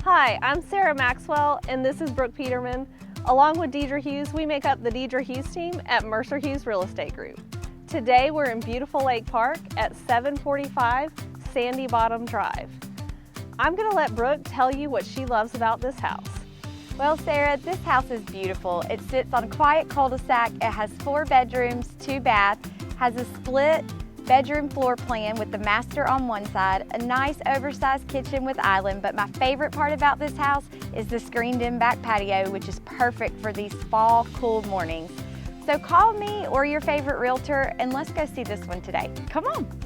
Hi, I'm Sarah Maxwell, and this is Brooke Peterman. Along with Dedra Hughes, we make up the Dedra Hughes team at Mercer Hughes Real Estate Group. Today, we're in beautiful Lake Park at 745 Sandy Bottom Drive. I'm going to let Brooke tell you what she loves about this house. Well, Sarah, this house is beautiful. It sits on a quiet cul-de-sac. It has 4 bedrooms, 2 baths, has a split bedroom floor plan with the master on one side, a nice oversized kitchen with island, but my favorite part about this house is the screened-in back patio, which is perfect for these fall cool mornings. So call me or your favorite realtor and let's go see this one today. Come on.